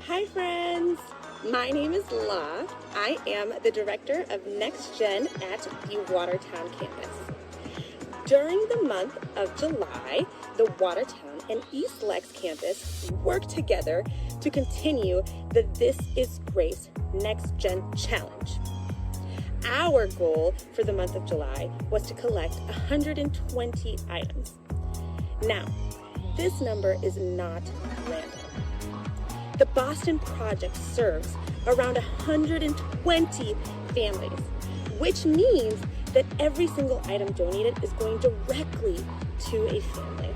Hi friends, my name is La. I am the Director of Next Gen at the Watertown campus. During the month of July, the Watertown and East Lex campus work together to continue the This is Grace Next Gen Challenge. Our goal for the month of July was to collect 120 items. Now, this number is not random. The Boston Project serves around 120 families, which means that every single item donated is going directly to a family.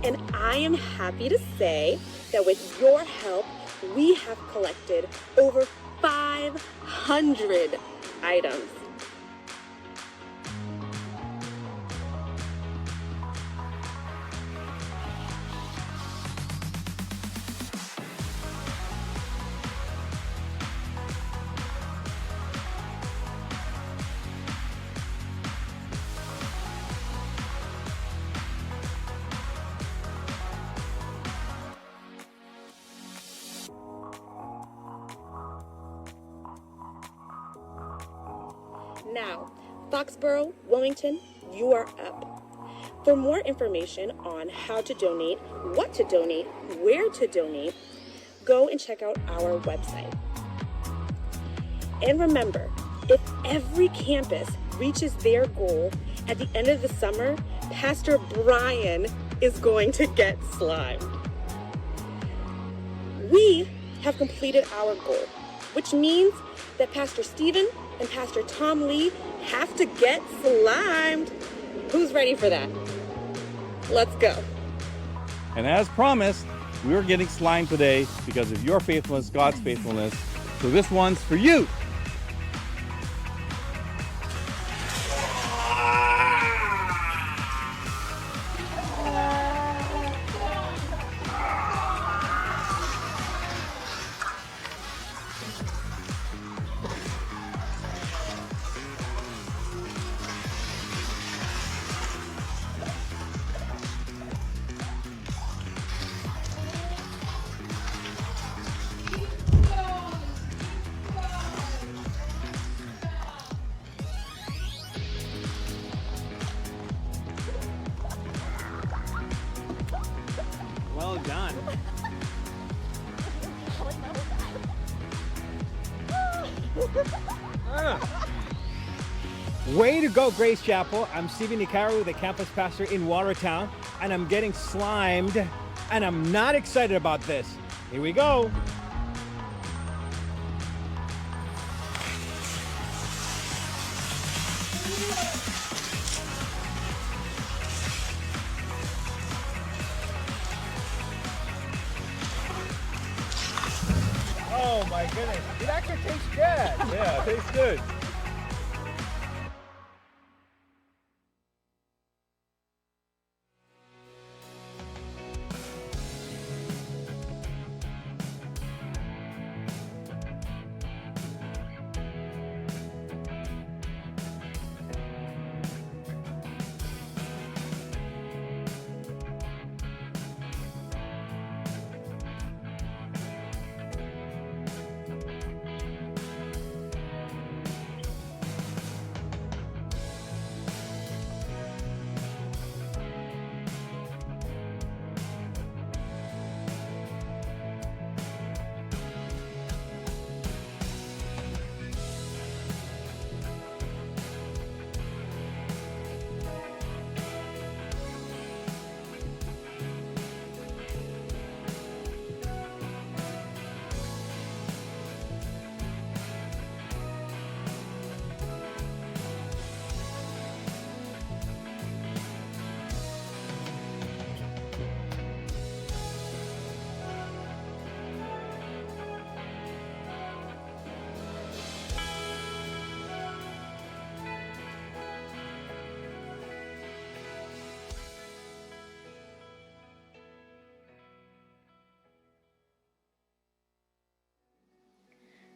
And I am happy to say that with your help, we have collected over 500 items. Now, Foxborough, Wilmington, you are up. For more information on how to donate, what to donate, where to donate, go and check out our website. And remember, if every campus reaches their goal at the end of the summer, Pastor Brian is going to get slimed. We have completed our goal, which means that Pastor Stephen and Pastor Tom Lee have to get slimed. Who's ready for that? Let's go. And as promised, we're getting slimed today because of your faithfulness, God's faithfulness. So this one's for you. Well done. Way to go, Grace Chapel. I'm Stephen Ikaru, the campus pastor in Watertown, and I'm getting slimed, and I'm not excited about this. Here we go. Oh my goodness, it actually tastes good. Yeah, it tastes good.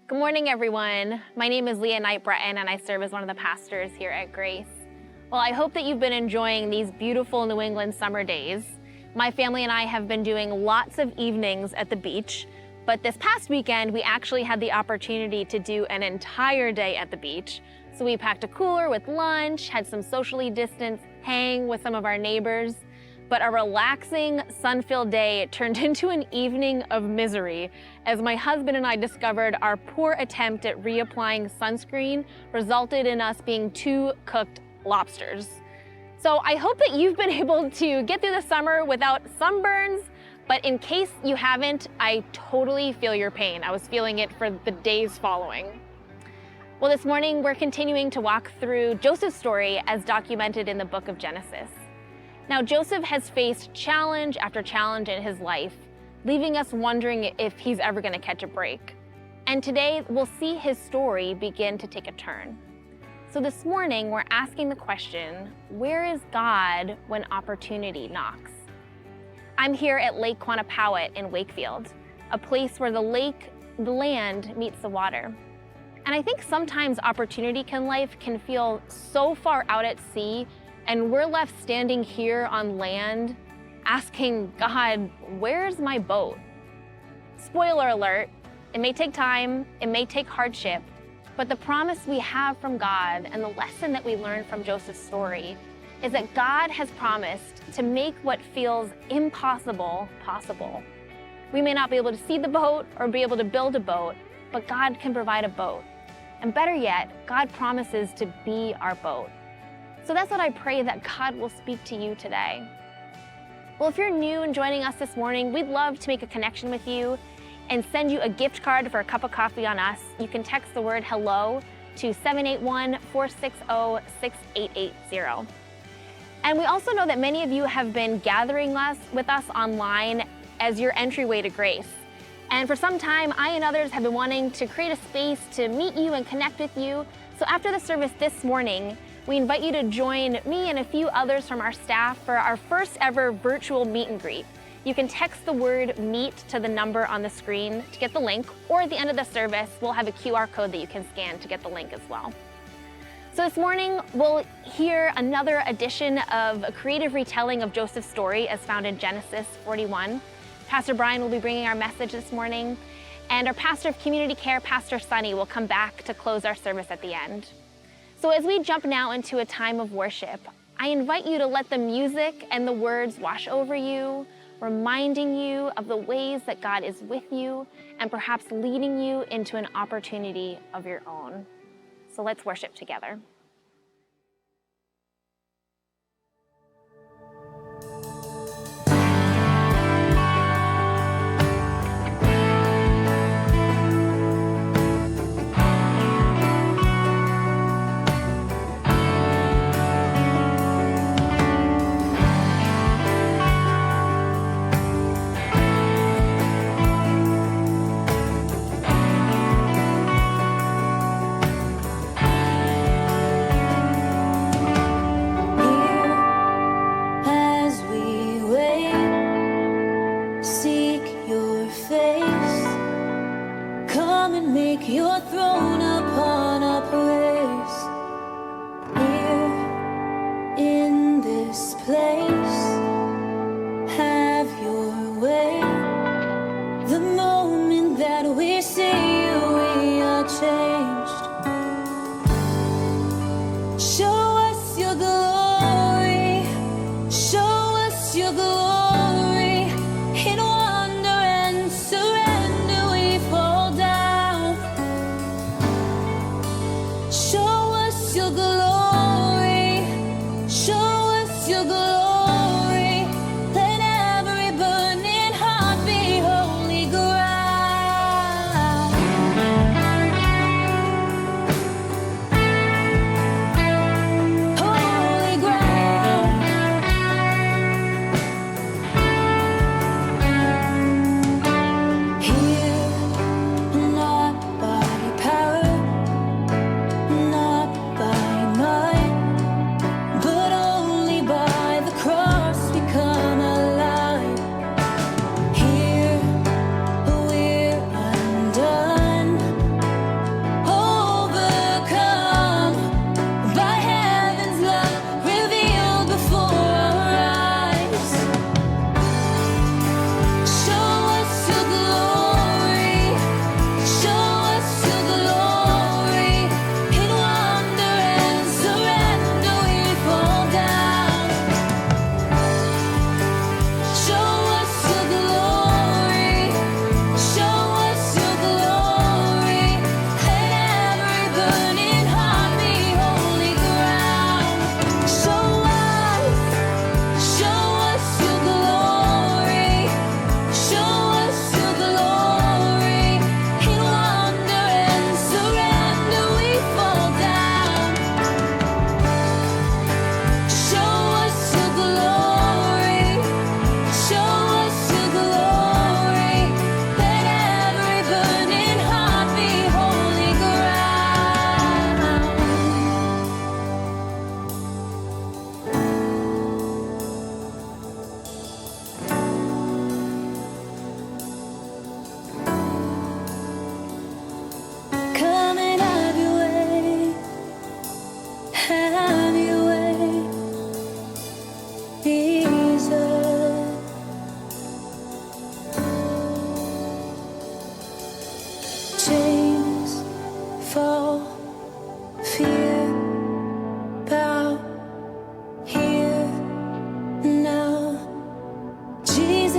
Good morning, everyone. My name is Leah Knight-Breton, and I serve as one of the pastors here at Grace. Well, I hope that you've been enjoying these beautiful New England summer days. My family and I have been doing lots of evenings at the beach. But this past weekend, we actually had the opportunity to do an entire day at the beach. So we packed a cooler with lunch, had some socially distanced hang with some of our neighbors. But a relaxing, sun-filled day turned into an evening of misery as my husband and I discovered our poor attempt at reapplying sunscreen resulted in us being 2 cooked lobsters. So I hope that you've been able to get through the summer without sunburns, but in case you haven't, I totally feel your pain. I was feeling it for the days following. Well, this morning we're continuing to walk through Joseph's story as documented in the book of Genesis. Now, Joseph has faced challenge after challenge in his life, leaving us wondering if he's ever going to catch a break. And today we'll see his story begin to take a turn. So this morning we're asking the question, where is God when opportunity knocks? I'm here at Lake Quannapowitt in Wakefield, a place where the land meets the water. And I think sometimes opportunity in life can feel so far out at sea, and we're left standing here on land asking God, where's my boat? Spoiler alert, it may take time, it may take hardship, but the promise we have from God and the lesson that we learn from Joseph's story is that God has promised to make what feels impossible possible. We may not be able to see the boat or be able to build a boat, but God can provide a boat. And better yet, God promises to be our boat. So that's what I pray that God will speak to you today. Well, if you're new and joining us this morning, we'd love to make a connection with you and send you a gift card for a cup of coffee on us. You can text the word hello to 781-460-6880. And we also know that many of you have been gathering with us online as your entryway to grace. And for some time, I and others have been wanting to create a space to meet you and connect with you. So after the service this morning, we invite you to join me and a few others from our staff for our first ever virtual meet and greet. You can text the word MEET to the number on the screen to get the link, or at the end of the service, we'll have a QR code that you can scan to get the link as well. So this morning, we'll hear another edition of a creative retelling of Joseph's story as found in Genesis 41. Pastor Brian will be bringing our message this morning, and our pastor of community care, Pastor Sunny, will come back to close our service at the end. So as we jump now into a time of worship, I invite you to let the music and the words wash over you, reminding you of the ways that God is with you and perhaps leading you into an opportunity of your own. So let's worship together. Your throne upon a place here in this place. Have your way. The moment that we see you, we are changed. Show us your glory. Show us your glory. In wonder and surrender we fall down.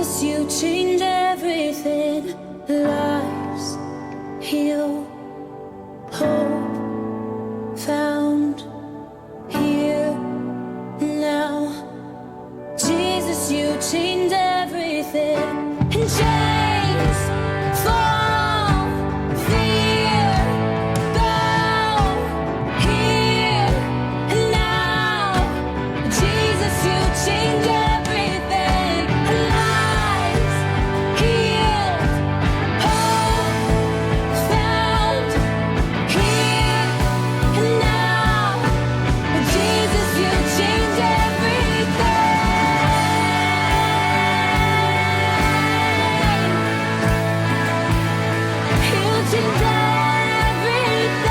Jesus, you change everything. Lives heal, hope found here now. Jesus, you change everything. And chains fall, fear go here and now. Jesus, you change everything. Lives healed, hope found here and now. Jesus, you change everything. You change everything.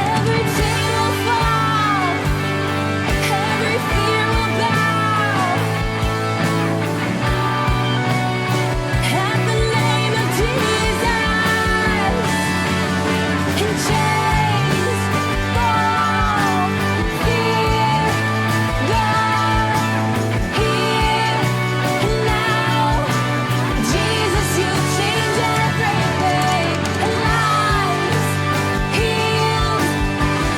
Every chain will fall, every fear will bow at the name of Jesus. And chains fall, fear go here and now. Jesus, you change everything. Lives healed,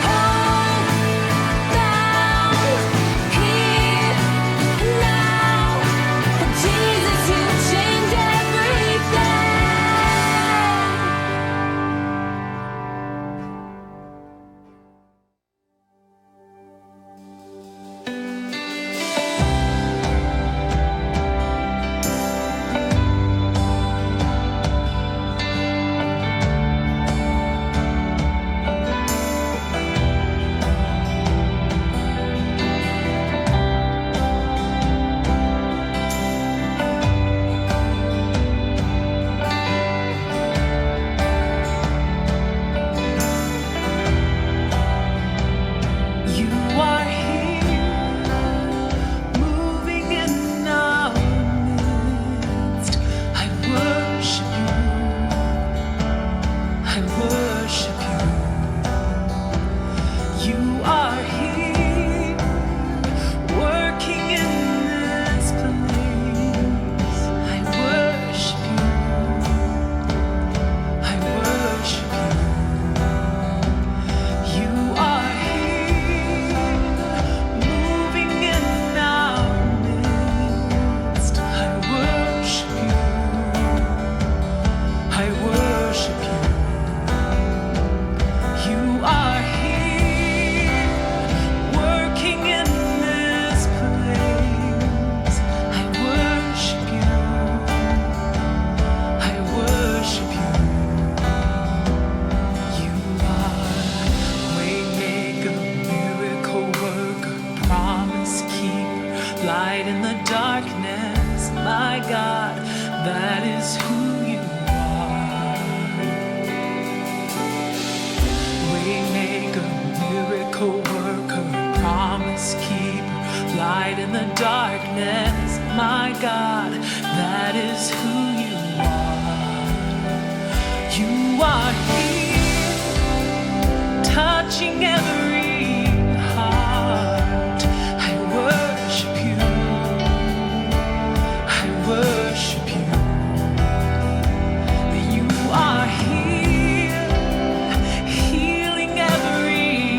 hope found here and now. Jesus, you change everything. You are here, moving in our midst. I worship you. You are here, working in this place. I worship you. You are here, moving in our midst. I worship you. You are here, working in this place. I worship you. You are waymaker, miracle worker, promise keeper, light in the darkness. My God, that is who you are. Waymaker, miracle worker, promise keeper, light in the darkness. My God, that is who you are. You are here, touching every heart. I worship you. You are here, healing every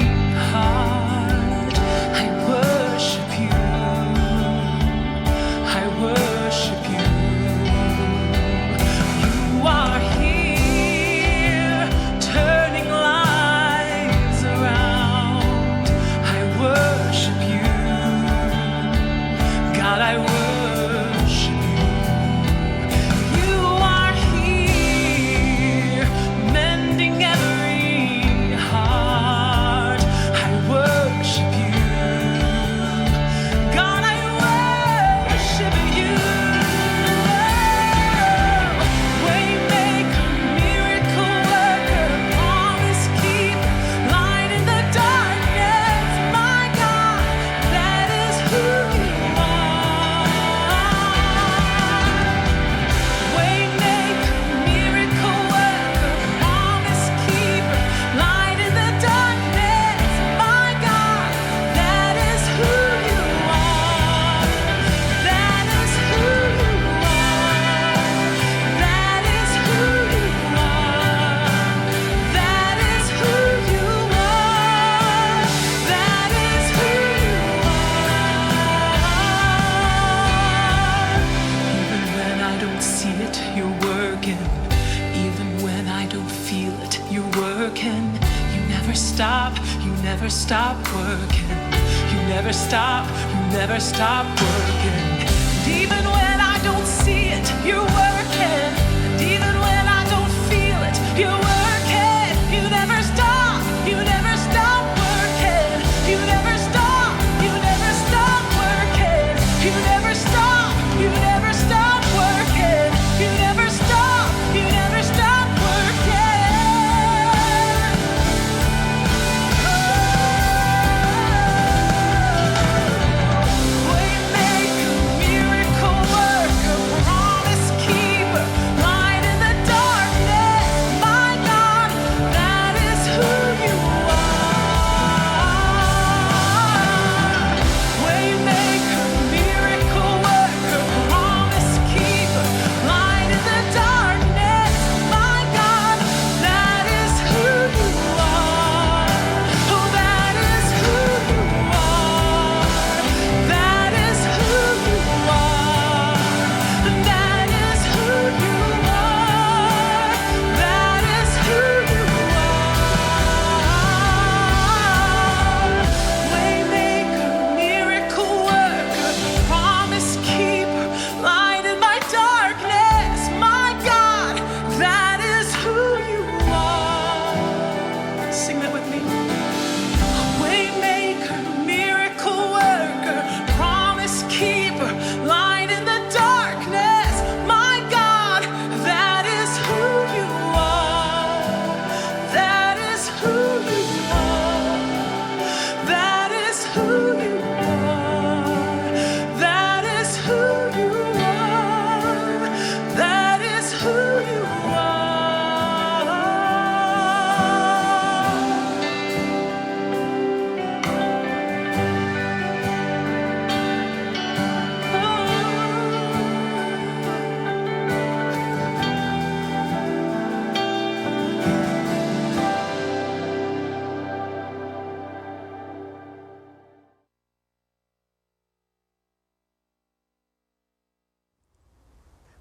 heart. I worship you. You are here, turning lives around. never stop working. You never stop working. And even when I don't see it, you're working. And even when I don't feel it, you're working. You never stop working. You never stop working. You never stop working. You never stop working. Waymaker, miracle worker, promise keeper, light in the darkness. My God, that is who you are. Waymaker, miracle worker, promise keeper, light in the darkness. My God, that is who you are. Oh, that is who you are. That is who you are. That is who you are. That is who you are. Waymaker, miracle worker, promise keeper, light in my darkness. My God, that is who you are. Sing that with me. Waymaker, miracle worker, promise keeper, light in the darkness. My God, that is who you are. That is who you are. That is who you are. That is who you are. That is who you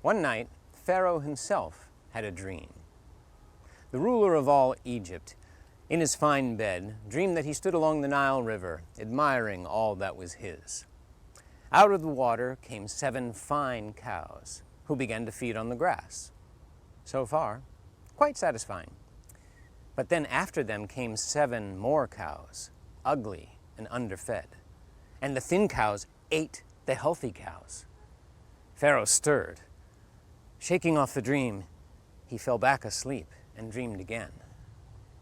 One night, Pharaoh himself had a dream. The ruler of all Egypt, in his fine bed, dreamed that he stood along the Nile River, admiring all that was his. Out of the water came 7 fine cows, who began to feed on the grass. So far, quite satisfying. But then after them came 7 more cows, ugly and underfed. And the thin cows ate the healthy cows. Pharaoh stirred. Shaking off the dream, he fell back asleep and dreamed again.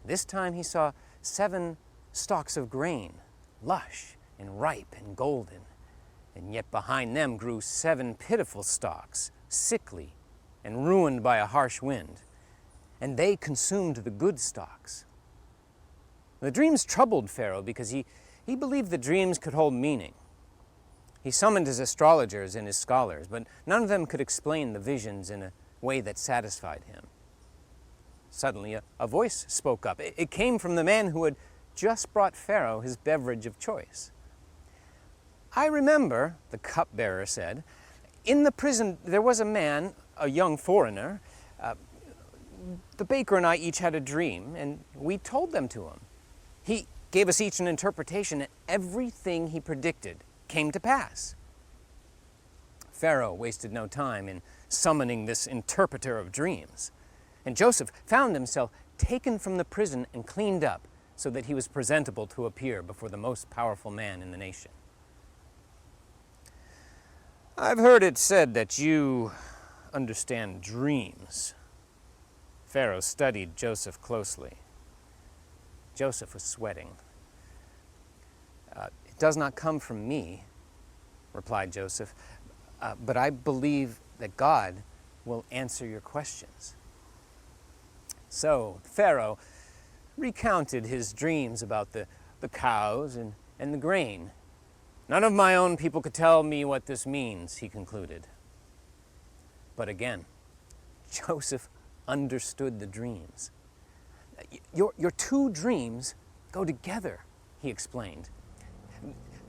This time he saw 7 stalks of grain, lush and ripe and golden, and yet behind them grew 7 pitiful stalks, sickly and ruined by a harsh wind, and they consumed the good stalks. The dreams troubled Pharaoh because he believed the dreams could hold meaning. He summoned his astrologers and his scholars, but none of them could explain the visions in a way that satisfied him. Suddenly, a voice spoke up. It came from the man who had just brought Pharaoh his beverage of choice. "I remember," the cupbearer said, "in the prison there was a man, a young foreigner. The baker and I each had a dream, and we told them to him. He gave us each an interpretation, and everything he predicted came to pass." Pharaoh wasted no time in summoning this interpreter of dreams, and Joseph found himself taken from the prison and cleaned up so that he was presentable to appear before the most powerful man in the nation. "I've heard it said that you understand dreams." Pharaoh studied Joseph closely. Joseph was sweating. "It does not come from me," replied Joseph, "but I believe that God will answer your questions." So Pharaoh recounted his dreams about the cows and the grain. "None of my own people could tell me what this means," he concluded. But again, Joseph understood the dreams. Your 2 dreams go together," he explained.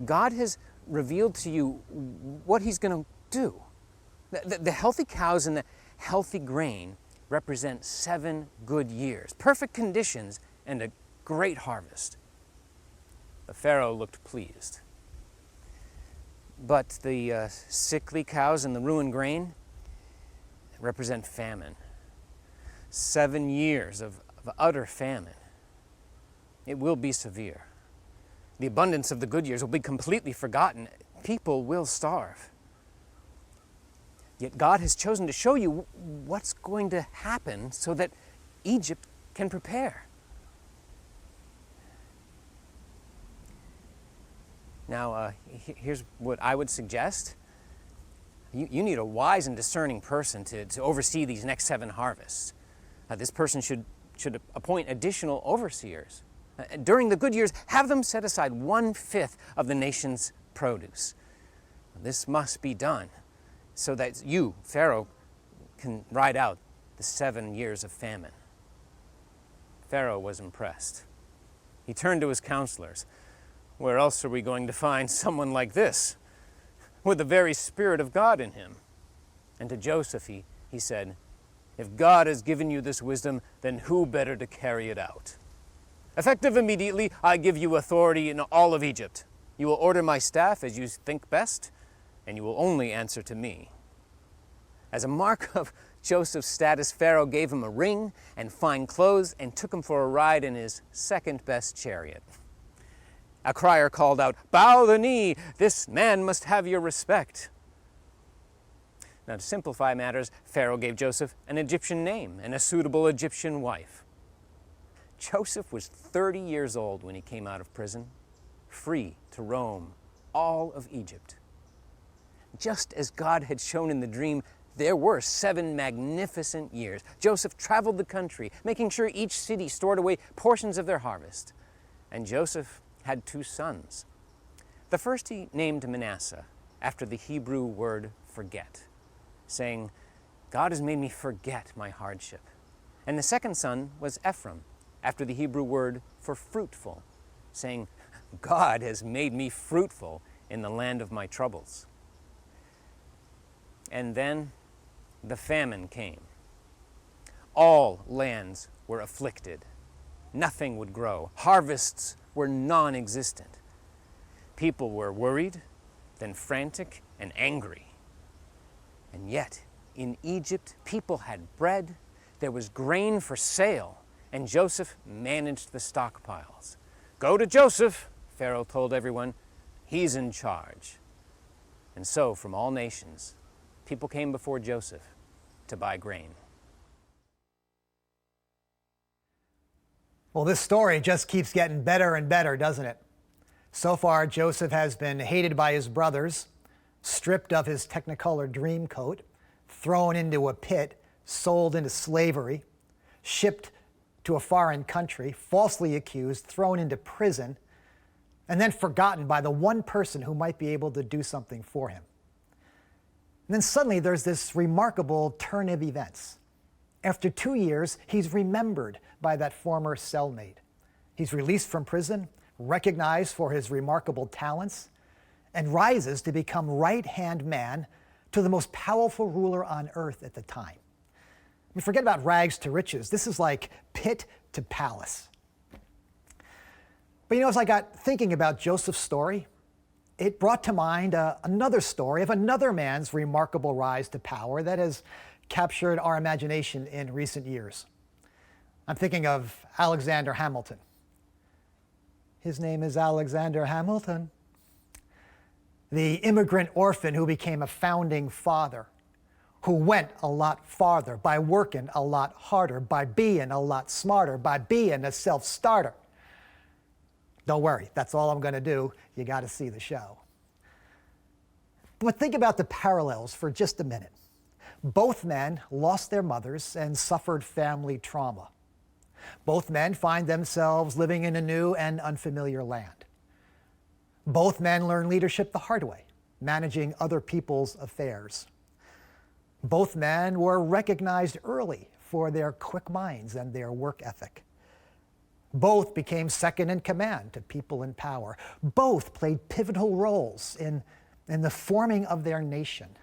"God has revealed to you what he's going to do. The healthy cows and the healthy grain represent 7 good years, perfect conditions, and a great harvest. The Pharaoh looked pleased. But the sickly cows and the ruined grain represent famine. 7 years of utter famine. It will be severe. The abundance of the good years will be completely forgotten. People will starve. Yet God has chosen to show you what's going to happen so that Egypt can prepare. Now, here's what I would suggest. You need a wise and discerning person to oversee these next 7 harvests. This person should appoint additional overseers. During the good years, have them set aside 1/5 of the nation's produce. This must be done so that you, Pharaoh, can ride out the 7 years of famine. Pharaoh was impressed. He turned to his counselors. Where else are we going to find someone like this, with the very Spirit of God in him? And to Joseph, he said, if God has given you this wisdom, then who better to carry it out? Effective immediately, I give you authority in all of Egypt. You will order my staff as you think best, and you will only answer to me. As a mark of Joseph's status, Pharaoh gave him a ring and fine clothes and took him for a ride in his second-best chariot. A crier called out, "Bow the knee! This man must have your respect." Now, to simplify matters, Pharaoh gave Joseph an Egyptian name and a suitable Egyptian wife. Joseph was 30 years old when he came out of prison, free to roam all of Egypt. Just as God had shown in the dream, there were 7 magnificent years. Joseph traveled the country, making sure each city stored away portions of their harvest. And Joseph had 2 sons. The first he named Manasseh, after the Hebrew word forget, saying, God has made me forget my hardship. And the second son was Ephraim, after the Hebrew word for fruitful, saying, God has made me fruitful in the land of my troubles. And then the famine came. All lands were afflicted. Nothing would grow. Harvests were non-existent. People were worried, then frantic and angry. And yet, in Egypt, people had bread, there was grain for sale, and Joseph managed the stockpiles. Go to Joseph, Pharaoh told everyone. He's in charge. And so, from all nations, people came before Joseph to buy grain. Well, this story just keeps getting better and better, doesn't it? So far, Joseph has been hated by his brothers, stripped of his Technicolor dream coat, thrown into a pit, sold into slavery, shipped to a foreign country, falsely accused, thrown into prison, and then forgotten by the one person who might be able to do something for him. And then suddenly there's this remarkable turn of events. After 2 years, he's remembered by that former cellmate. He's released from prison, recognized for his remarkable talents, and rises to become right-hand man to the most powerful ruler on earth at the time. I mean, forget about rags to riches. This is like pit to palace. But as I got thinking about Joseph's story, it brought to mind another story of another man's remarkable rise to power that has captured our imagination in recent years. I'm thinking of Alexander Hamilton. His name is Alexander Hamilton, the immigrant orphan who became a founding father, who went a lot farther by working a lot harder, by being a lot smarter, by being a self-starter. Don't worry, that's all I'm going to do. You got to see the show. But think about the parallels for just a minute. Both men lost their mothers and suffered family trauma. Both men find themselves living in a new and unfamiliar land. Both men learn leadership the hard way, managing other people's affairs. Both men were recognized early for their quick minds and their work ethic. Both became second in command to people in power. Both played pivotal roles in the forming of their nation.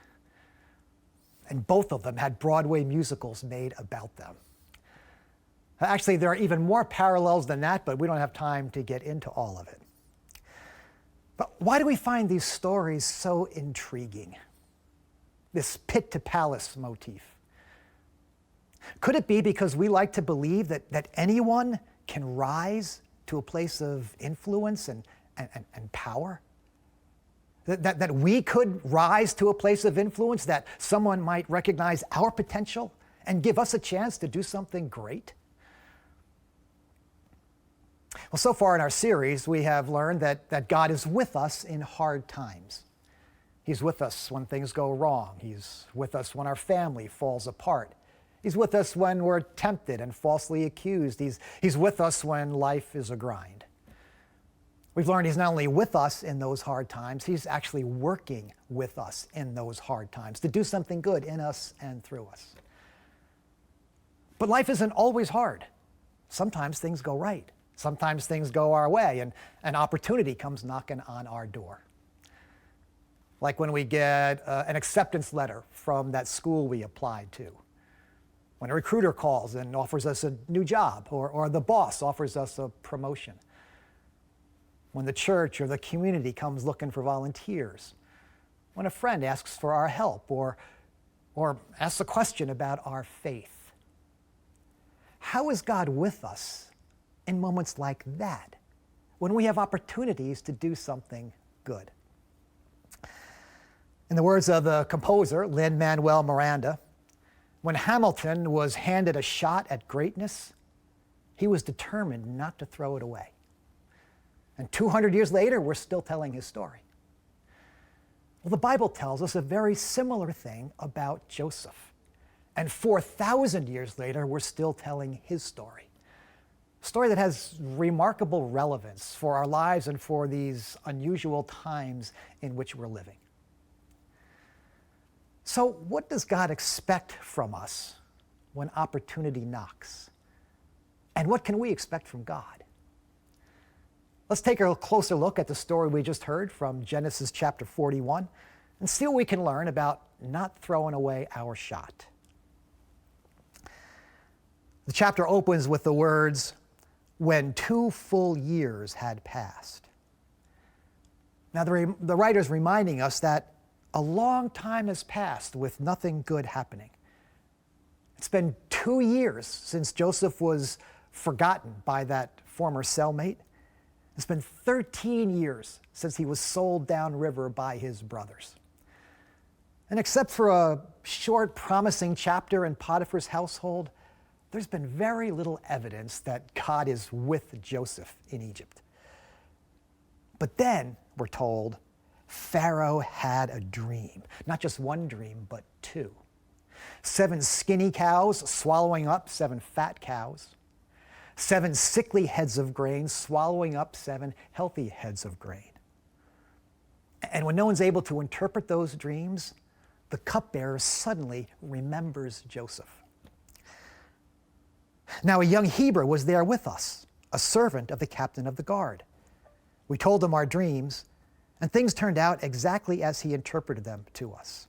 And both of them had Broadway musicals made about them. Actually, there are even more parallels than that, but we don't have time to get into all of it. But why do we find these stories so intriguing? This pit to palace motif. Could it be because we like to believe that anyone can rise to a place of influence and power? That we could rise to a place of influence, that someone might recognize our potential and give us a chance to do something great? Well, so far in our series, we have learned that God is with us in hard times. He's with us when things go wrong. He's with us when our family falls apart. He's with us when we're tempted and falsely accused. He's with us when life is a grind. We've learned He's not only with us in those hard times, He's actually working with us in those hard times to do something good in us and through us. But life isn't always hard. Sometimes things go right. Sometimes things go our way, and an opportunity comes knocking on our door. Like when we get an acceptance letter from that school we applied to. When a recruiter calls and offers us a new job, or the boss offers us a promotion. When the church or the community comes looking for volunteers. When a friend asks for our help, or asks a question about our faith. How is God with us in moments like that, when we have opportunities to do something good? In the words of the composer, Lin-Manuel Miranda, when Hamilton was handed a shot at greatness, he was determined not to throw it away. And 200 years later, we're still telling his story. Well, the Bible tells us a very similar thing about Joseph. And 4,000 years later, we're still telling his story. A story that has remarkable relevance for our lives and for these unusual times in which we're living. So what does God expect from us when opportunity knocks? And what can we expect from God? Let's take a closer look at the story we just heard from Genesis chapter 41 and see what we can learn about not throwing away our shot. The chapter opens with the words, "When 2 full years had passed." Now the writer's reminding us that a long time has passed with nothing good happening. It's been 2 years since Joseph was forgotten by that former cellmate. It's been 13 years since he was sold downriver by his brothers. And except for a short, promising chapter in Potiphar's household, there's been very little evidence that God is with Joseph in Egypt. But then, we're told, Pharaoh had a dream. Not just one dream, but 2. 7 skinny cows swallowing up 7 fat cows. 7 sickly heads of grain swallowing up 7 healthy heads of grain. And when no one's able to interpret those dreams, the cupbearer suddenly remembers Joseph. Now a young Hebrew was there with us, a servant of the captain of the guard. We told him our dreams, and things turned out exactly as he interpreted them to us.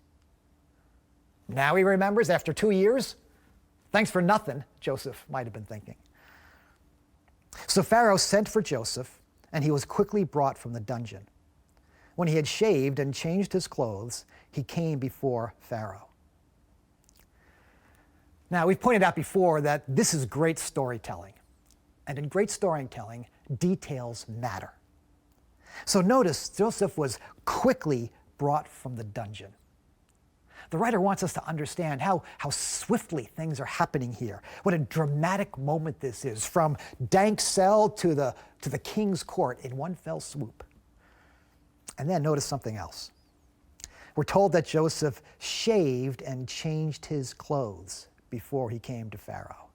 Now he remembers after 2 years? Thanks for nothing, Joseph might have been thinking. So Pharaoh sent for Joseph, and he was quickly brought from the dungeon. When he had shaved and changed his clothes, he came before Pharaoh. Now, we've pointed out before that this is great storytelling. And in great storytelling, details matter. So notice Joseph was quickly brought from the dungeon. The writer wants us to understand how swiftly things are happening here. What a dramatic moment this is, from dank cell to the king's court in one fell swoop. And then notice something else. We're told that Joseph shaved and changed his clothes before he came to Pharaoh.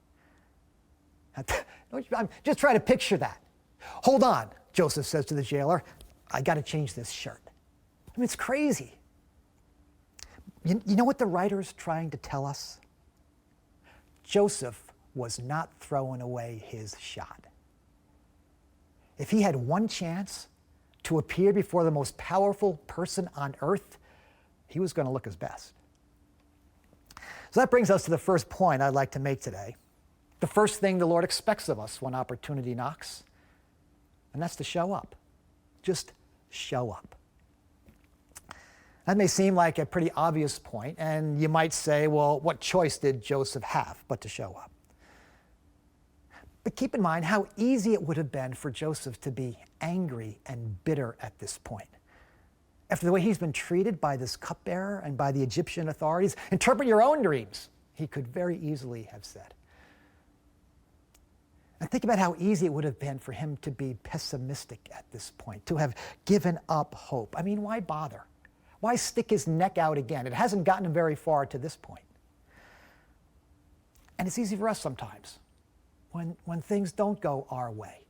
I'm just trying to picture that. Hold on, Joseph says to the jailer. I got to change this shirt. I mean, it's crazy. You know what the writer's trying to tell us? Joseph was not throwing away his shot. If he had one chance to appear before the most powerful person on earth, he was going to look his best. So that brings us to the first point I'd like to make today. The first thing the Lord expects of us when opportunity knocks, and that's to show up. Just show up. That may seem like a pretty obvious point, and you might say, well, what choice did Joseph have but to show up? But keep in mind how easy it would have been for Joseph to be angry and bitter at this point. After the way he's been treated by this cupbearer and by the Egyptian authorities, interpret your own dreams, he could very easily have said. And think about how easy it would have been for him to be pessimistic at this point, to have given up hope. I mean, why bother? Why stick his neck out again? It hasn't gotten him very far to this point. And it's easy for us sometimes when things don't go our way,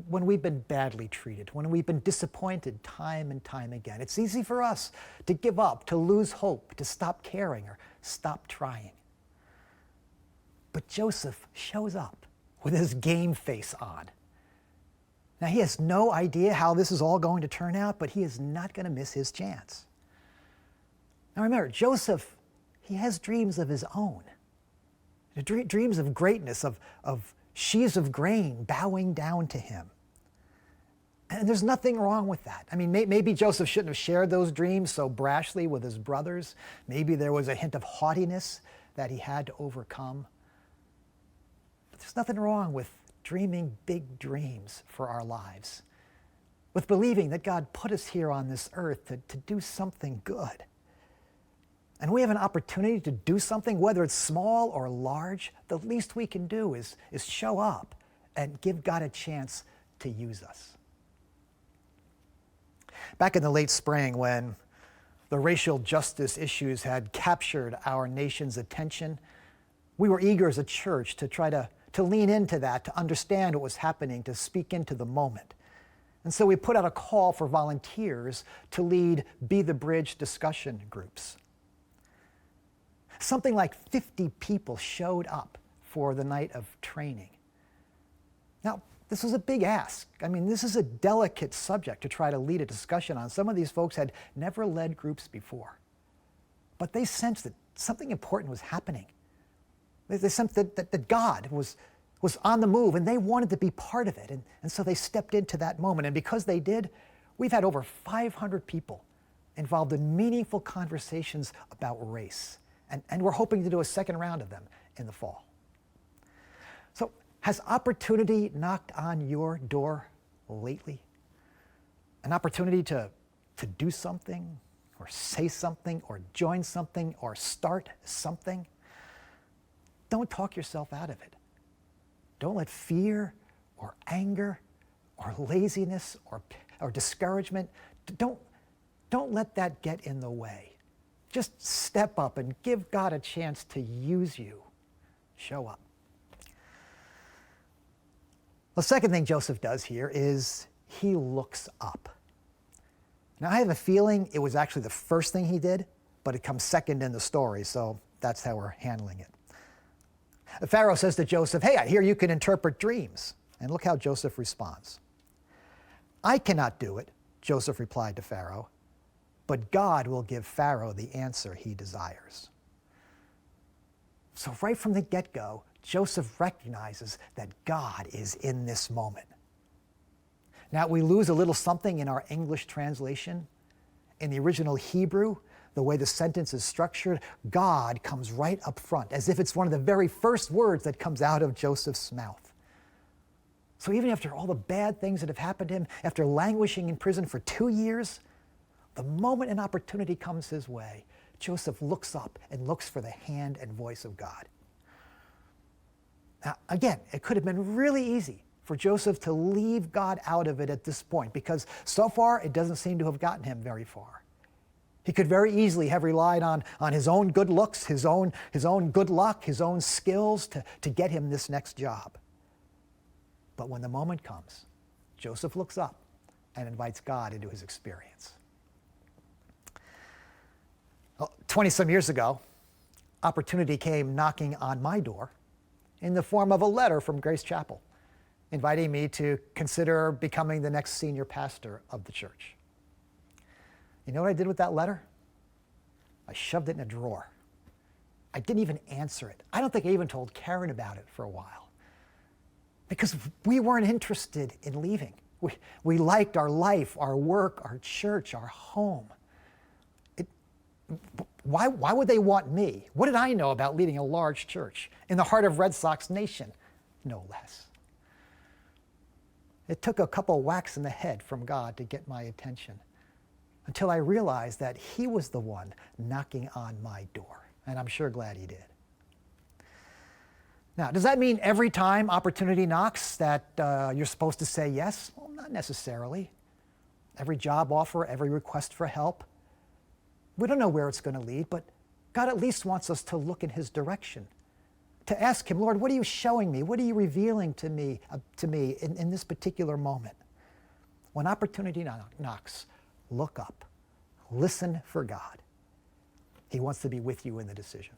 when we've been badly treated, when we've been disappointed time and time again. It's easy for us to give up, to lose hope, to stop caring or stop trying. But Joseph shows up with his game face on. Now, he has no idea how this is all going to turn out, but he is not going to miss his chance. Now remember, Joseph, he has dreams of his own. Dreams of greatness, of sheaves of grain bowing down to him. And there's nothing wrong with that. I mean, maybe Joseph shouldn't have shared those dreams so brashly with his brothers. Maybe there was a hint of haughtiness that he had to overcome. But there's nothing wrong with dreaming big dreams for our lives, with believing that God put us here on this earth to do something good. And we have an opportunity to do something, whether it's small or large. The least we can do is show up and give God a chance to use us. Back in the late spring, when the racial justice issues had captured our nation's attention, we were eager as a church to try to lean into that, to understand what was happening, to speak into the moment. And so we put out a call for volunteers to lead Be the Bridge discussion groups. Something like 50 people showed up for the night of training. Now, this was a big ask. I mean, this is a delicate subject to try to lead a discussion on. Some of these folks had never led groups before. But they sensed that something important was happening. They sensed that God was on the move, and they wanted to be part of it. And so they stepped into that moment. And because they did, we've had over 500 people involved in meaningful conversations about race. And we're hoping to do a second round of them in the fall. So has opportunity knocked on your door lately? An opportunity to do something, or say something, or join something, or start something? Don't talk yourself out of it. Don't let fear or anger or laziness or discouragement, don't let that get in the way. Just step up and give God a chance to use you. Show up. The second thing Joseph does here is he looks up. Now, I have a feeling it was actually the first thing he did, but it comes second in the story, so that's how we're handling it. The Pharaoh says to Joseph, "Hey, I hear you can interpret dreams." And look how Joseph responds. "I cannot do it," Joseph replied to Pharaoh, "but God will give Pharaoh the answer he desires." So right from the get-go, Joseph recognizes that God is in this moment. Now, we lose a little something in our English translation. In the original Hebrew, the way the sentence is structured, God comes right up front, as if it's one of the very first words that comes out of Joseph's mouth. So even after all the bad things that have happened to him, after languishing in prison for 2 years, the moment an opportunity comes his way, Joseph looks up and looks for the hand and voice of God. Now, again, it could have been really easy for Joseph to leave God out of it at this point, because so far it doesn't seem to have gotten him very far. He could very easily have relied on his own good looks, his own good luck, his own skills to get him this next job. But when the moment comes, Joseph looks up and invites God into his experience. 20-some years ago, opportunity came knocking on my door in the form of a letter from Grace Chapel, inviting me to consider becoming the next senior pastor of the church. You know what I did with that letter? I shoved it in a drawer. I didn't even answer it. I don't think I even told Karen about it for a while, because we weren't interested in leaving. We liked our life, our work, our church, our home. Why would they want me? What did I know about leading a large church in the heart of Red Sox Nation? No less. It took a couple whacks in the head from God to get my attention until I realized that he was the one knocking on my door. And I'm sure glad he did. Now, does that mean every time opportunity knocks that you're supposed to say yes? Well, not necessarily. Every job offer, every request for help. We don't know where it's going to lead, but God at least wants us to look in his direction, to ask him, Lord, what are you showing me? What are you revealing to me in this particular moment? When opportunity knocks, look up. Listen for God. He wants to be with you in the decision.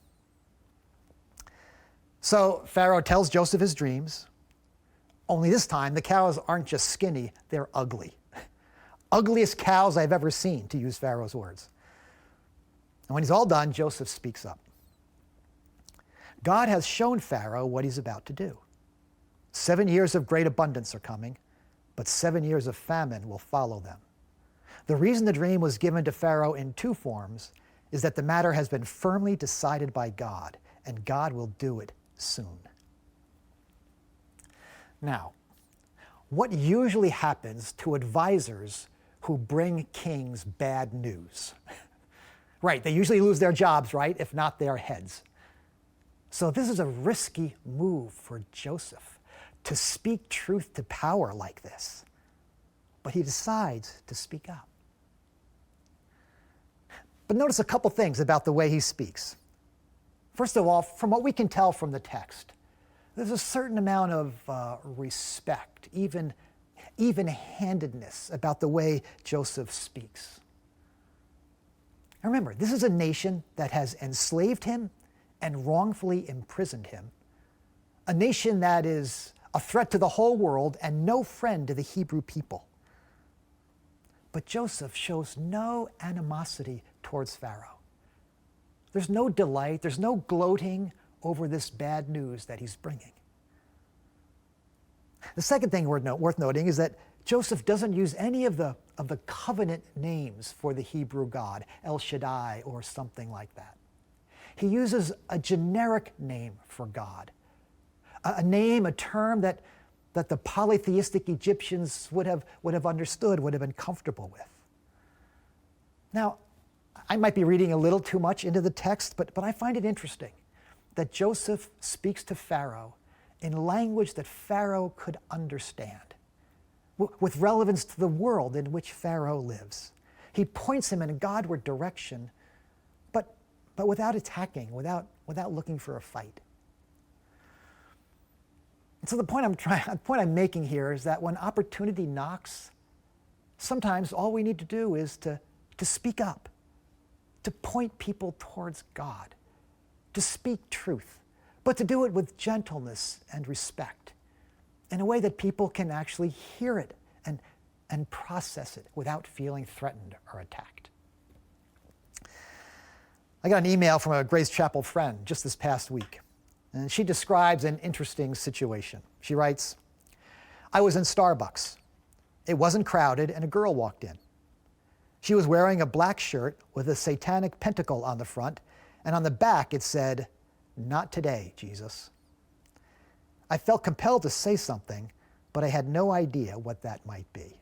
So Pharaoh tells Joseph his dreams, only this time the cows aren't just skinny, they're ugly. Ugliest cows I've ever seen, to use Pharaoh's words. And when he's all done, Joseph speaks up. God has shown Pharaoh what he's about to do. 7 years of great abundance are coming, but 7 years of famine will follow them. The reason the dream was given to Pharaoh in two forms is that the matter has been firmly decided by God, and God will do it soon. Now, what usually happens to advisors who bring kings bad news? Right, they usually lose their jobs, right? If not their heads. So this is a risky move for Joseph to speak truth to power like this. But he decides to speak up. But notice a couple things about the way he speaks. First of all, from what we can tell from the text, there's a certain amount of respect, even-handedness about the way Joseph speaks. Remember, this is a nation that has enslaved him and wrongfully imprisoned him. A nation that is a threat to the whole world and no friend to the Hebrew people. But Joseph shows no animosity towards Pharaoh. There's no delight, there's no gloating over this bad news that he's bringing. The second thing worth noting is that Joseph doesn't use any of the covenant names for the Hebrew God, El Shaddai or something like that. He uses a generic name for God, a name, a term that the polytheistic Egyptians would have understood, would have been comfortable with. Now, I might be reading a little too much into the text, but I find it interesting that Joseph speaks to Pharaoh in language that Pharaoh could understand, with relevance to the world in which Pharaoh lives. He points him in a Godward direction, but without attacking, without looking for a fight. And so the point I'm making here is that when opportunity knocks, sometimes all we need to do is to speak up, to point people towards God, to speak truth, but to do it with gentleness and respect, in a way that people can actually hear it and process it without feeling threatened or attacked. I got an email from a Grace Chapel friend just this past week, and she describes an interesting situation. She writes, I was in Starbucks. It wasn't crowded, and a girl walked in. She was wearing a black shirt with a satanic pentacle on the front, and on the back it said, "Not today, Jesus." I felt compelled to say something, but I had no idea what that might be.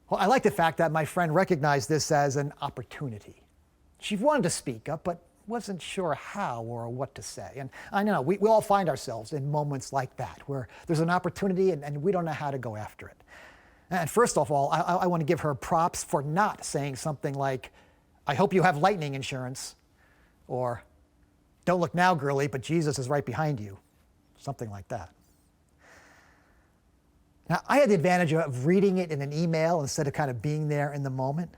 Well, I like the fact that my friend recognized this as an opportunity. She wanted to speak up, but wasn't sure how or what to say. And I know we all find ourselves in moments like that, where there's an opportunity and we don't know how to go after it. And first of all, I want to give her props for not saying something like, "I hope you have lightning insurance," or "Don't look now, girlie, but Jesus is right behind you," something like that. Now, I had the advantage of reading it in an email instead of kind of being there in the moment.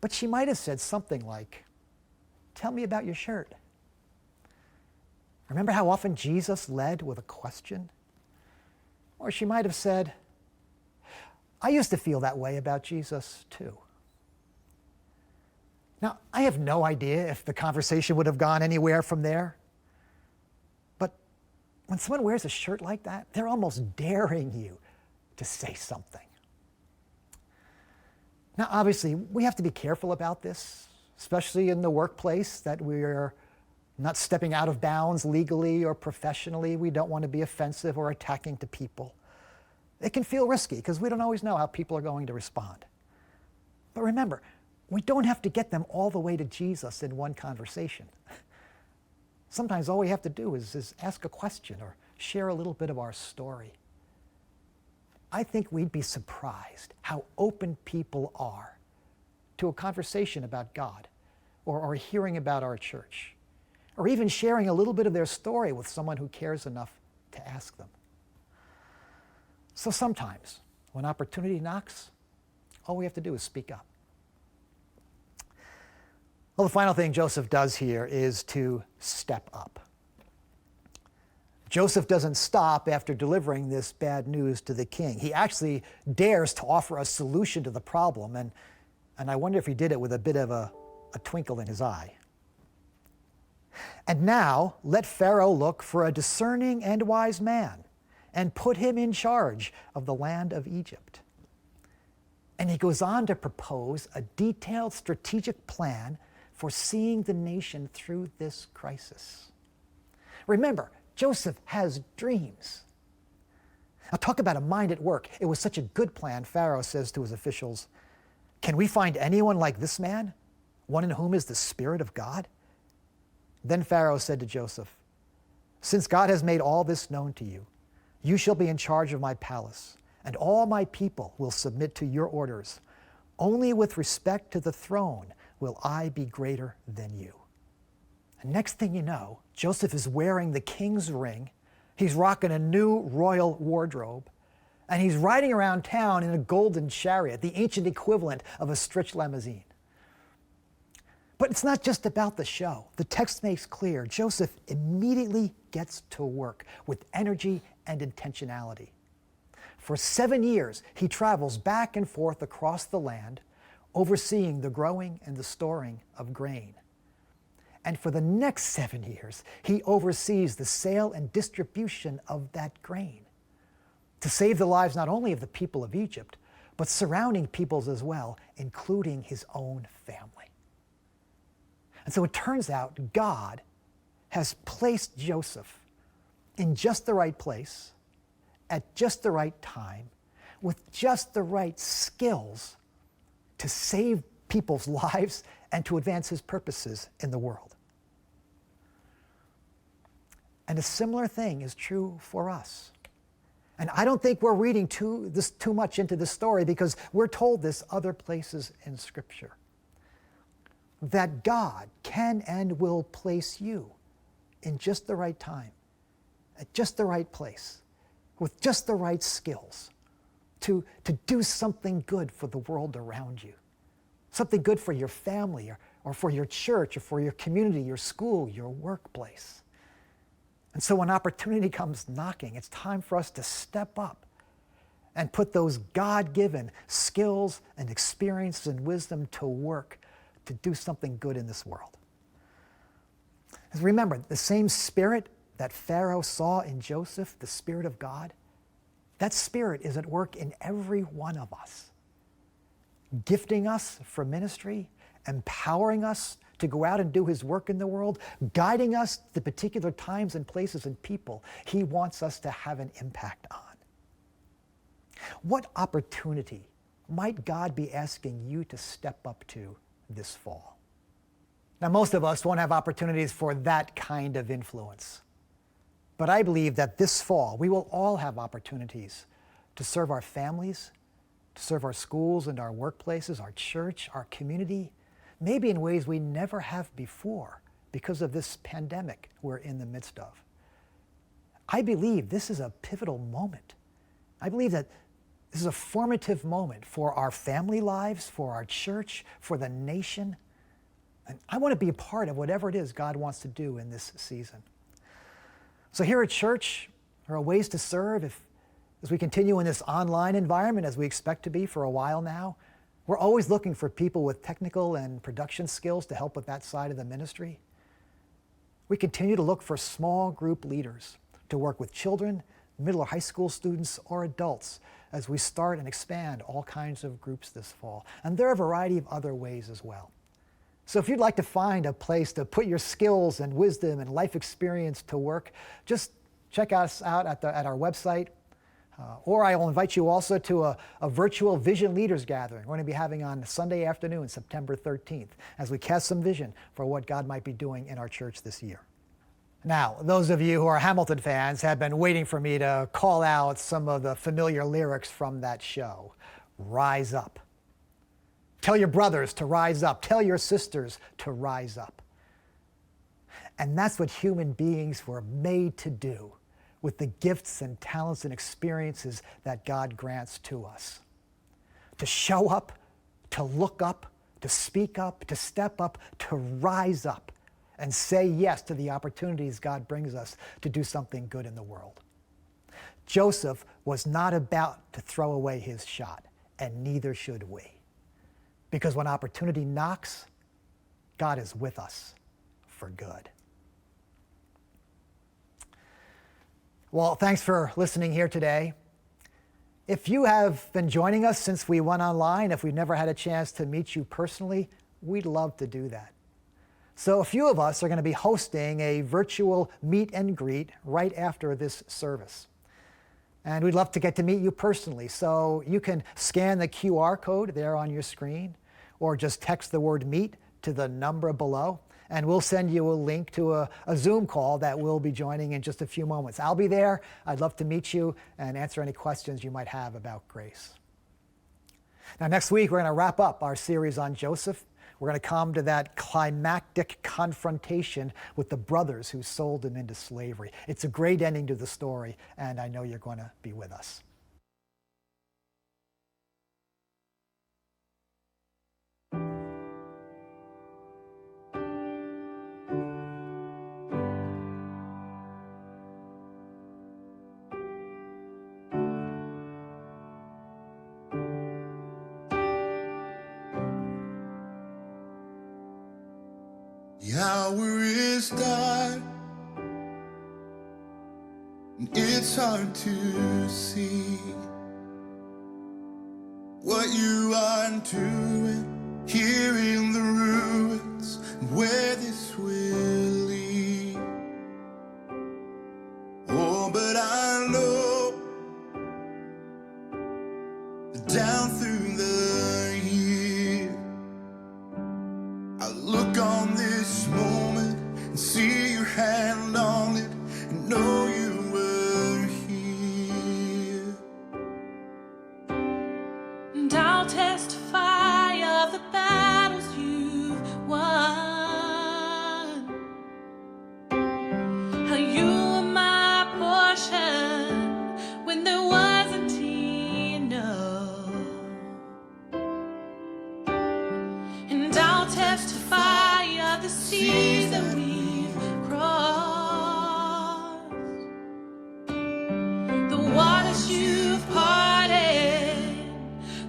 But she might have said something like, "Tell me about your shirt." Remember how often Jesus led with a question? Or she might have said, "I used to feel that way about Jesus too." Now, I have no idea if the conversation would have gone anywhere from there. But when someone wears a shirt like that, they're almost daring you to say something. Now, obviously, we have to be careful about this, especially in the workplace, that we're not stepping out of bounds legally or professionally. We don't want to be offensive or attacking to people. It can feel risky because we don't always know how people are going to respond. But remember, we don't have to get them all the way to Jesus in one conversation. Sometimes all we have to do is ask a question or share a little bit of our story. I think we'd be surprised how open people are to a conversation about God or hearing about our church, or even sharing a little bit of their story with someone who cares enough to ask them. So sometimes, when opportunity knocks, all we have to do is speak up. Well, the final thing Joseph does here is to step up. Joseph doesn't stop after delivering this bad news to the king. He actually dares to offer a solution to the problem, and I wonder if he did it with a bit of a twinkle in his eye. And now let Pharaoh look for a discerning and wise man and put him in charge of the land of Egypt. And he goes on to propose a detailed strategic plan for seeing the nation through this crisis. Remember, Joseph has dreams. Now, talk about a mind at work. It was such a good plan, Pharaoh says to his officials, "Can we find anyone like this man, one in whom is the Spirit of God?" Then Pharaoh said to Joseph, "Since God has made all this known to you, you shall be in charge of my palace, and all my people will submit to your orders. Only with respect to the throne will I be greater than you." And next thing you know, Joseph is wearing the king's ring, he's rocking a new royal wardrobe, and he's riding around town in a golden chariot, the ancient equivalent of a stretch limousine. But it's not just about the show. The text makes clear Joseph immediately gets to work with energy and intentionality. For 7 years, he travels back and forth across the land, overseeing the growing and the storing of grain. And for the next 7 years, he oversees the sale and distribution of that grain to save the lives not only of the people of Egypt, but surrounding peoples as well, including his own family. And so it turns out God has placed Joseph in just the right place, at just the right time, with just the right skills to save people's lives and to advance his purposes in the world. And a similar thing is true for us. And I don't think we're reading too much into this story because we're told this other places in Scripture. That God can and will place you in just the right time, at just the right place, with just the right skills to do something good for the world around you. Something good for your family or for your church or for your community, your school, your workplace. And so when opportunity comes knocking, it's time for us to step up and put those God-given skills and experience and wisdom to work to do something good in this world. Because remember, the same spirit that Pharaoh saw in Joseph, the Spirit of God, that spirit is at work in every one of us, gifting us for ministry, empowering us to go out and do his work in the world, guiding us to particular times and places and people he wants us to have an impact on. What opportunity might God be asking you to step up to this fall? Now, most of us won't have opportunities for that kind of influence. But I believe that this fall, we will all have opportunities to serve our families, to serve our schools and our workplaces, our church, our community, maybe in ways we never have before because of this pandemic we're in the midst of. I believe this is a pivotal moment. I believe that this is a formative moment for our family lives, for our church, for the nation. And I want to be a part of whatever it is God wants to do in this season. So here at church, there are ways to serve as we continue in this online environment, as we expect to be for a while now. We're always looking for people with technical and production skills to help with that side of the ministry. We continue to look for small group leaders to work with children, middle or high school students, or adults as we start and expand all kinds of groups this fall. And there are a variety of other ways as well. So if you'd like to find a place to put your skills and wisdom and life experience to work, just check us out at our website. Or I will invite you also to a virtual Vision Leaders Gathering we're going to be having on Sunday afternoon, September 13th, as we cast some vision for what God might be doing in our church this year. Now, those of you who are Hamilton fans have been waiting for me to call out some of the familiar lyrics from that show. Rise up. Tell your brothers to rise up. Tell your sisters to rise up. And that's what human beings were made to do with the gifts and talents and experiences that God grants to us. To show up, to look up, to speak up, to step up, to rise up, and say yes to the opportunities God brings us to do something good in the world. Joseph was not about to throw away his shot, and neither should we. Because when opportunity knocks, God is with us for good. Well, thanks for listening here today. If you have been joining us since we went online, if we've never had a chance to meet you personally, we'd love to do that. So a few of us are going to be hosting a virtual meet and greet right after this service. And we'd love to get to meet you personally. So you can scan the QR code there on your screen, or just text the word meet to the number below, and we'll send you a link to a Zoom call that we'll be joining in just a few moments. I'll be there. I'd love to meet you and answer any questions you might have about grace. Now, next week, we're going to wrap up our series on Joseph. We're going to come to that climactic confrontation with the brothers who sold him into slavery. It's a great ending to the story, and I know you're going to be with us. The hour is dark, and it's hard to see what you are doing here in the ruins, and where this will lead. Oh, but I know that down through the year, I look on this moment and see your hand on it and know you were here. And I'll testify of the battles you've won, how you were my portion when there wasn't enough. And I'll testify of the seas that we've crossed, the waters you've parted,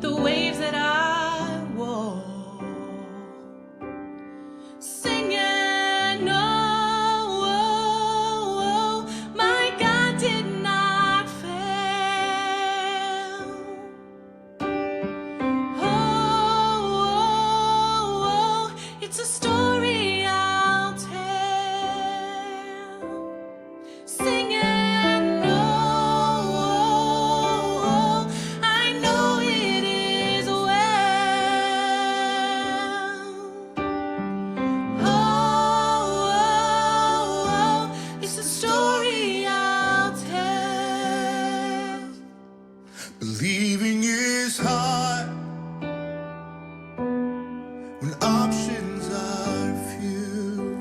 the waves that I walked, singing, oh, oh, oh, my God did not fail. Oh, oh, oh, it's a story I'll tell, singing, oh, oh, oh, I know it is well. Oh, oh, oh, it's a story I'll tell. Believing is hard when options are few,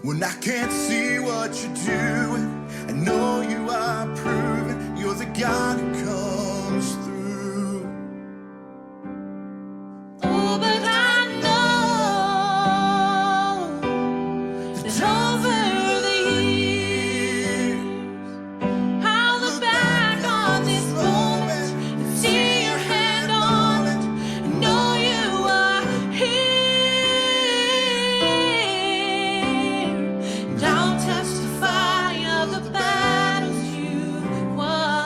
when I can't see what you're doing. I know you are proving you're the God who comes through. Oh, but I know that over the years, I'll look back on this moment and see your hand on it, and know you are here. And I'll testify of the battles you won.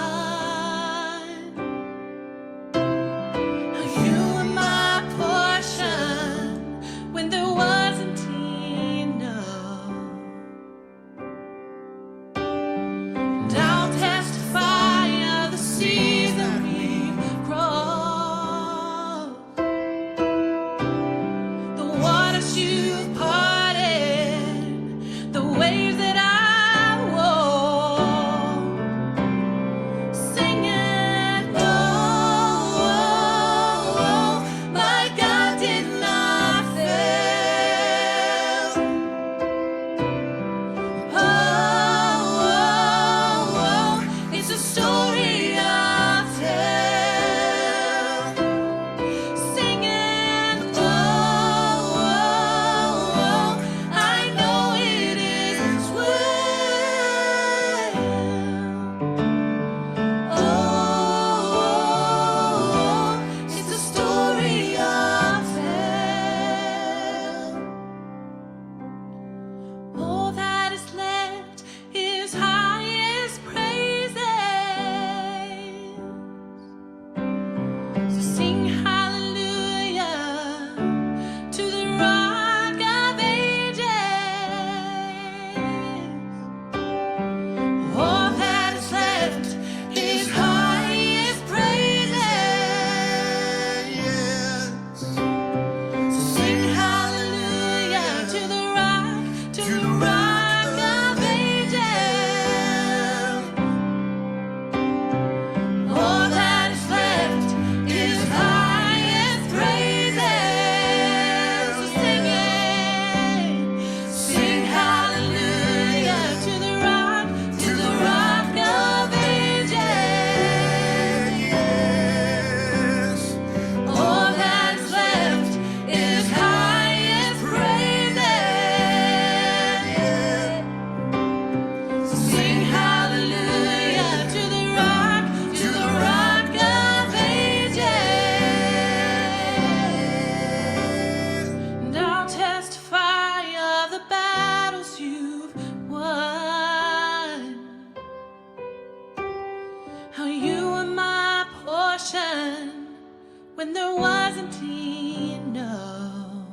when there wasn't enough.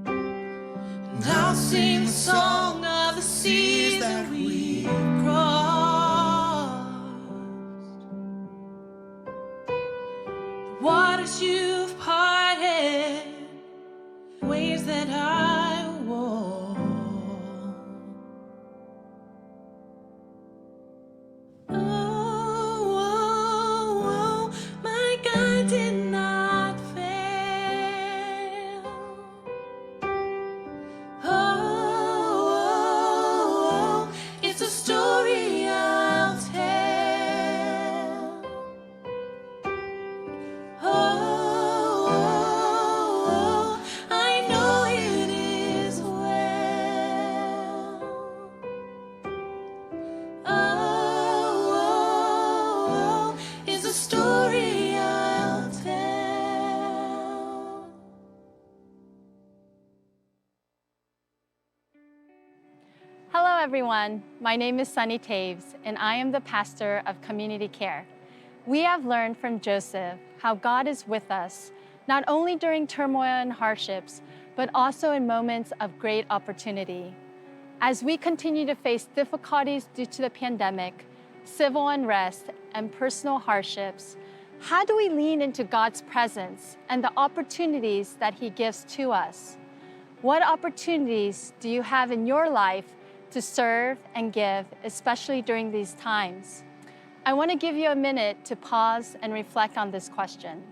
And I'll sing the song of the seas that we crossed, the waters you've parted, waves that I walked. Oh, my God did not fail. Oh, it's a story I'll tell. Oh, I know it is well. Oh, it's a story I'll tell. Hello everyone, my name is Sunny Taves and I am the pastor of Community Care. We have learned from Joseph how God is with us, not only during turmoil and hardships, but also in moments of great opportunity. As we continue to face difficulties due to the pandemic, civil unrest, and personal hardships, how do we lean into God's presence and the opportunities that He gives to us? What opportunities do you have in your life to serve and give, especially during these times? I want to give you a minute to pause and reflect on this question.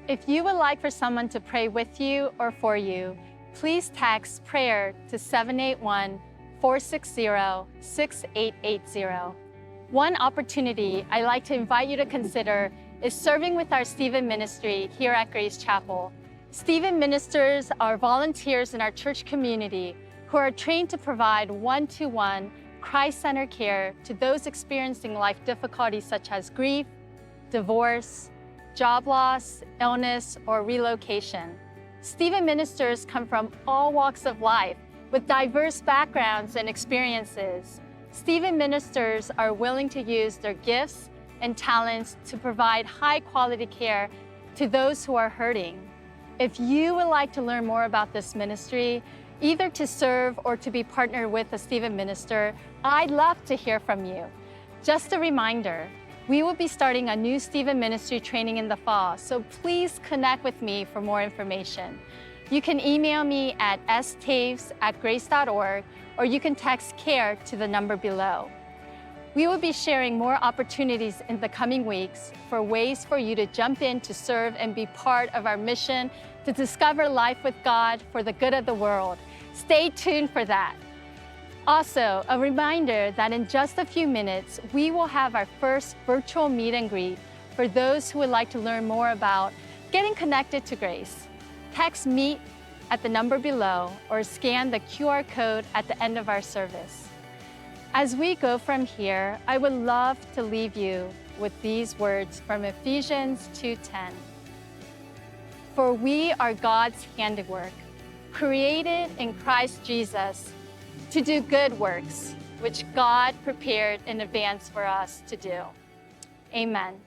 If you would like for someone to pray with you or for you, please text prayer to 781-460-6880. One opportunity I'd like to invite you to consider is serving with our Stephen Ministry here at Grace Chapel. Stephen ministers are volunteers in our church community who are trained to provide one-to-one Christ-centered care to those experiencing life difficulties such as grief, divorce, job loss, illness, or relocation. Stephen ministers come from all walks of life with diverse backgrounds and experiences. Stephen ministers are willing to use their gifts and talents to provide high-quality care to those who are hurting. If you would like to learn more about this ministry, either to serve or to be partnered with a Stephen minister, I'd love to hear from you. Just a reminder, we will be starting a new Stephen Ministry training in the fall, so please connect with me for more information. You can email me at staves@grace.org, or you can text CARE to the number below. We will be sharing more opportunities in the coming weeks for ways for you to jump in to serve and be part of our mission to discover life with God for the good of the world. Stay tuned for that. Also, a reminder that in just a few minutes, we will have our first virtual meet and greet for those who would like to learn more about getting connected to Grace. Text MEET at the number below or scan the QR code at the end of our service. As we go from here, I would love to leave you with these words from Ephesians 2:10. For we are God's handiwork, created in Christ Jesus to do good works, which God prepared in advance for us to do. Amen.